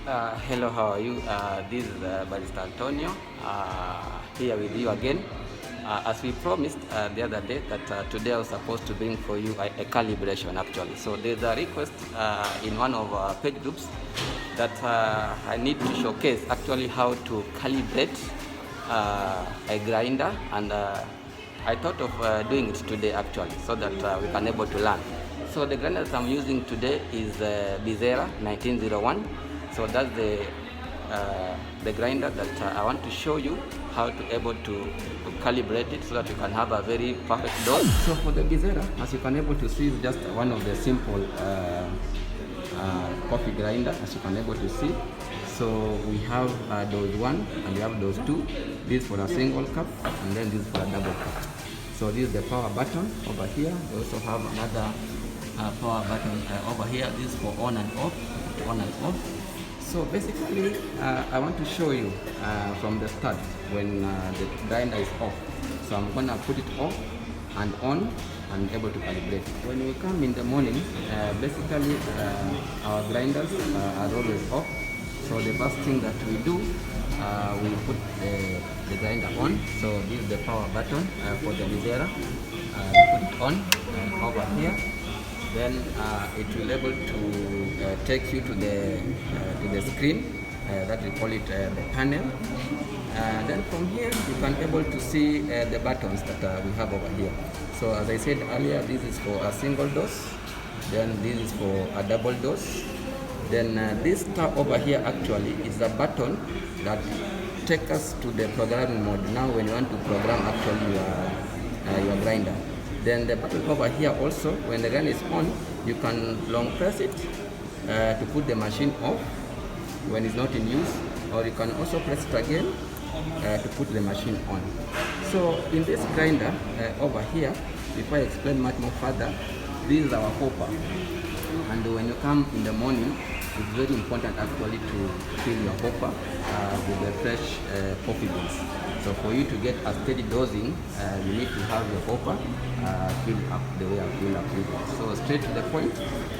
Hello, how are you? This is Barista Antonio here with you again. As we promised the other day that today I was supposed to bring for you a calibration actually. So there's a request in one of our page groups that I need to showcase actually how to calibrate a grinder, and I thought of doing it today actually so that we can able to learn. So the grinder that I'm using today is BEZZERA 1901. So that's the grinder that I want to show you how to able to calibrate it so that you can have a very perfect dose. So for the BEZZERA, as you can able to see, is just one of the simple coffee grinder, as you can able to see. So we have dose 1 and we have dose 2. This for a single cup and then this for a double cup. So this is the power button over here. We also have another power button over here. This is for on and off, on and off. So basically, I want to show you from the start when the grinder is off. So I'm gonna put it off and on and able to calibrate it. When we come in the morning, basically our grinders are always off. So the first thing that we do, we put the grinder on. So this is the power button for the BEZZERA. We put it on over here. Then it will able to take you to the screen that we call it the panel. Then from here you can able to see the buttons that we have over here. So as I said earlier, this is for a single dose. Then this is for a double dose. Then this tab over here actually is a button that takes us to the programming mode. Now when you want to program actually your grinder. Then the button over here also, when the gun is on, you can long press it to put the machine off when it's not in use, or you can also press it again to put the machine on. So in this grinder over here, before I explain much more further, this is our hopper. And when you come in the morning, it's very important actually to fill your hopper with the fresh coffee beans. So for you to get a steady dosing, you need to have your hopper filled up the way I fill up with. So straight to the point.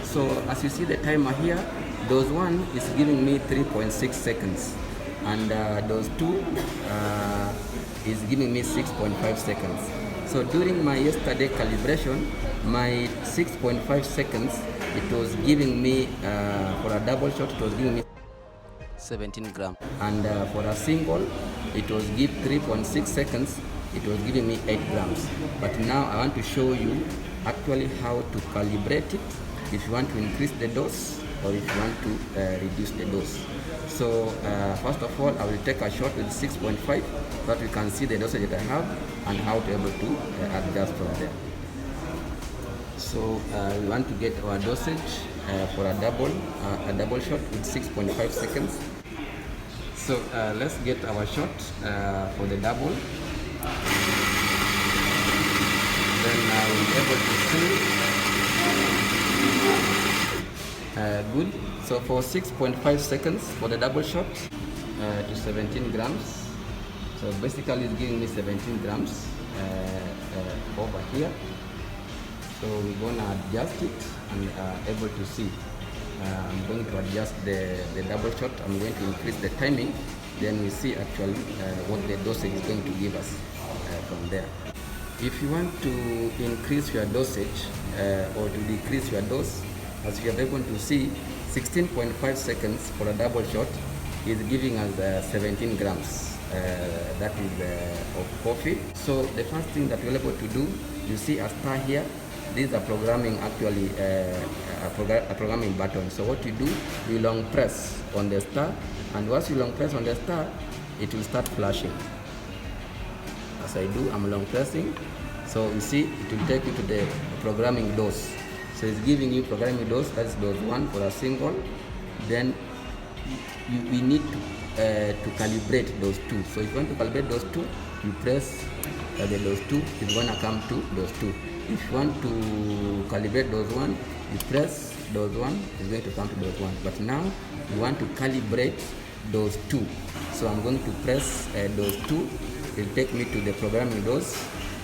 So as you see the timer here, dose 1 is giving me 3.6 seconds. And dose 2 is giving me 6.5 seconds. So during my yesterday calibration, my 6.5 seconds, it was giving me, for a double shot, it was giving me 17 grams. And for a single, it was give 3.6 seconds, it was giving me 8 grams. But now I want to show you actually how to calibrate it if you want to increase the dose or if you want to reduce the dose. So first of all, I will take a shot with 6.5 so that we can see the dosage that I have and how to be able to adjust from there. So we want to get our dosage for a double shot with 6.5 seconds. So let's get our shot for the double. Then we'll be able to see good. So for 6.5 seconds for the double shot to 17 grams. So basically it's giving me 17 grams over here. So we're going to adjust it and able to see. I'm going to adjust the double shot. I'm going to increase the timing. Then we see actually what the dosage is going to give us from there. If you want to increase your dosage or to decrease your dose, as you are able to see, 16.5 seconds for a double shot is giving us 17 grams. That is of coffee. So the first thing that we're able to do, you see a star here. This is a programming actually a programming button. So what you do, you long press on the star, and once you long press on the star, it will start flashing. As I do, I'm long pressing. So you see, it will take you to the programming dose. So it's giving you programming dose. That's dose 1 for a single. Then we need to calibrate dose 2. So if you want to calibrate dose 2, you press the dose 2. It's gonna come to dose 2. If you want to calibrate dose 1, you press dose 1, it's going to come to dose 1. But now you want to calibrate dose 2. So I'm going to press dose 2. It will take me to the programming dose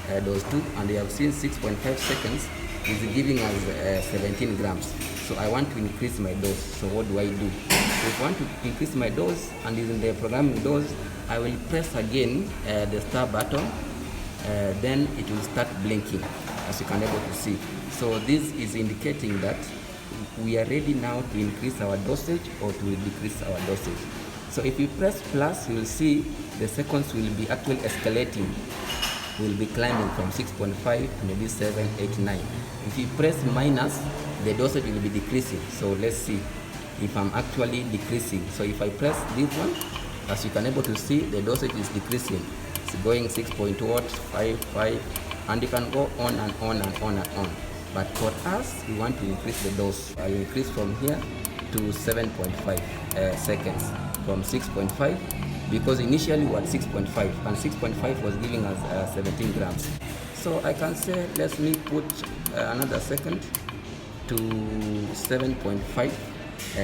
2, and you have seen 6.5 seconds is giving us 17 grams. So I want to increase my dose. So what do I do? So if I want to increase my dose and is in the programming dose, I will press again the star button. Then it will start blinking, as you can able to see. So this is indicating that we are ready now to increase our dosage or to decrease our dosage. So if you press plus, you will see the seconds will be actually escalating. Will be climbing from 6.5 to maybe 7, 8, 9. If you press minus, the dosage will be decreasing. So let's see if I'm actually decreasing. So if I press this one, as you can able to see, the dosage is decreasing. It's going 6.2, 5, 5, and you can go on and on and on and on. But for us, we want to increase the dose. I increase from here to 7.5 seconds, from 6.5, because initially we were at 6.5, and 6.5 was giving us 17 grams. So I can say, let me put another second to 7.5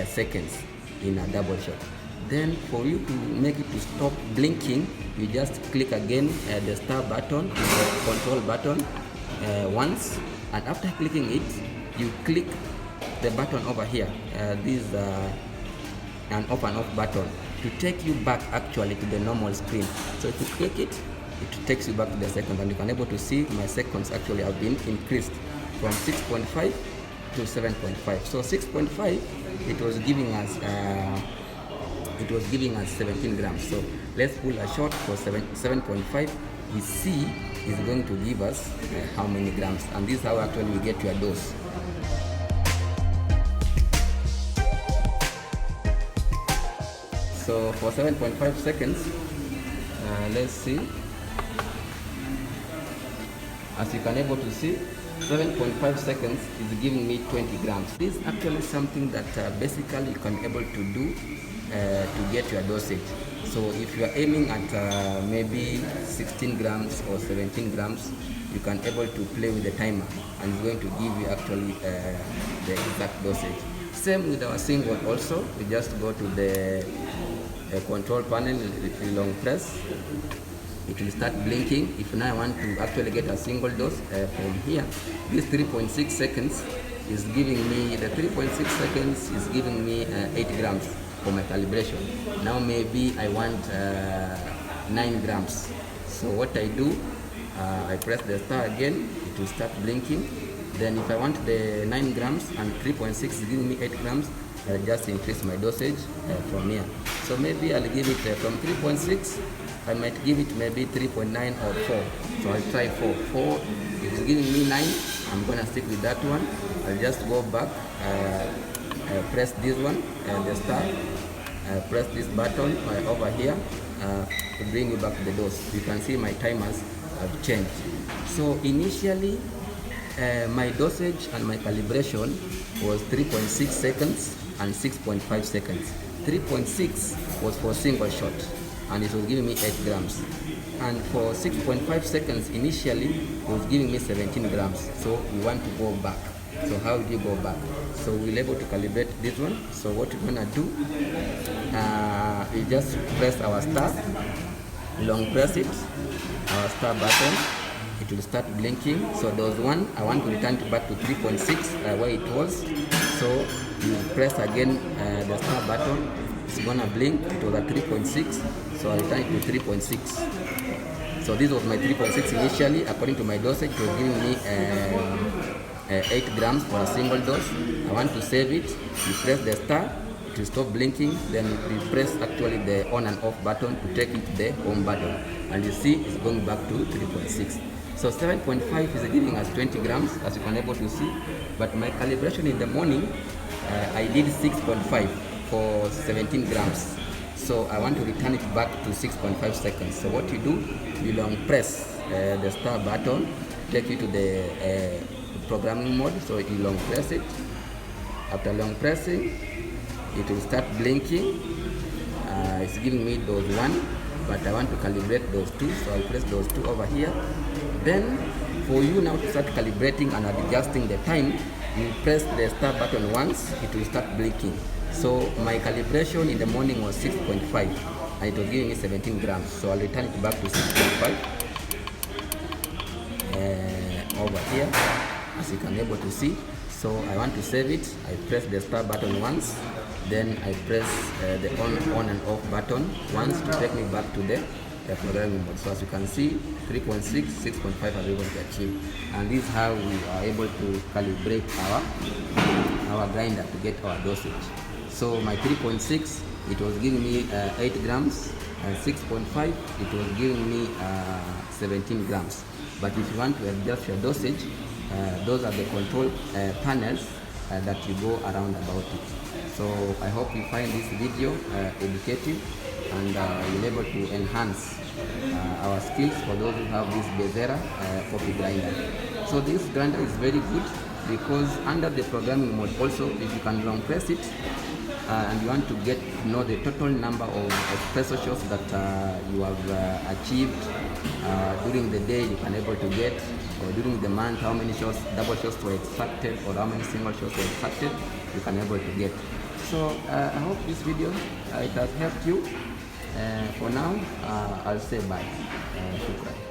seconds in a double shot. Then for you to make it to stop blinking, you just click again the star button, the control button once, and after clicking it, you click the button over here. This is an off and off button to take you back actually to the normal screen. So if you click it, it takes you back to the second, and you can able to see my seconds actually have been increased from 6.5 to 7.5. So 6.5, it was giving us 17 grams. So let's pull a shot for 7.5. We see is going to give us how many grams, and this is how actually we get to a dose. So for 7.5 seconds, let's see. As you can able to see, 7.5 seconds is giving me 20 grams. This is actually something that basically you can able to do to get your dosage. So if you are aiming at maybe 16 grams or 17 grams, you can able to play with the timer, and it's going to give you actually the exact dosage. Same with our single also. We just go to the control panel, long press. It will start blinking. If now I want to actually get a single dose from here, this 3.6 seconds is giving me, the 3.6 seconds is giving me 8 grams for my calibration. Now maybe I want 9 grams. So what I do, I press the star again, it will start blinking. Then if I want the 9 grams and 3.6 is giving me 8 grams, I'll just increase my dosage from here. So maybe I'll give it from 3.6, I might give it maybe 3.9 or 4. So I'll try 4. 4, if it's giving me 9, I'm gonna stick with that one. I'll just go back, press this one, the star, press this button over here to bring you back to the dose. You can see my timers have changed. So initially, my dosage and my calibration was 3.6 seconds and 6.5 seconds. 3.6 was for single shot, and it was giving me 8 grams. And for 6.5 seconds initially, it was giving me 17 grams. So we want to go back. So how do you go back? So we're able to calibrate this one. So what we're gonna do, we just press our star, long press it, our star button, it will start blinking. So there was one, I want to return it back to 3.6 where it was. So you press again the star button, it's gonna blink. It was at 3.6, so I return it to 3.6. So this was my 3.6 initially. According to my dosage, it was giving me 8 grams for a single dose. I want to save it. You press the star, it will stop blinking. Then you press actually the on and off button to take it to the home button, and you see it's going back to 3.6. So 7.5 is giving us 20 grams, as you can able to see. But my calibration in the morning, I did 6.5 for 17 grams. So I want to return it back to 6.5 seconds. So what you do, you long press the star button, take you to the programming mode. So you long press it. After long pressing, it will start blinking. It's giving me those 1, but I want to calibrate those 2, so I'll press those 2 over here. Then for you now to start calibrating and adjusting the time, you press the start button once, it will start blinking. So my calibration in the morning was 6.5, and it was giving me 17 grams. So I'll return it back to 6.5 over here, as you can able to see. So I want to save it. I press the start button once, then I press the on and off button once to take me back to the programming mode. So as you can see, 3.6, 6.5 are able to achieve, and this is how we are able to calibrate our grinder to get our dosage. So my 3.6, it was giving me 8 grams, and 6.5, it was giving me 17 grams. But if you want to adjust your dosage, those are the control panels that you go around about it. So I hope you find this video educative, and you're able to enhance our skills for those who have this BEZZERA coffee grinder. So this grinder is very good because under the programming mode also, if you can long press it and you want to get to know the total number of espresso shots that you have achieved during the day, you can able to get, or during the month, how many shots, double shots were extracted, or how many single shots were extracted, you can able to get. So I hope this video it has helped you. For now, I'll say bye. Shukran.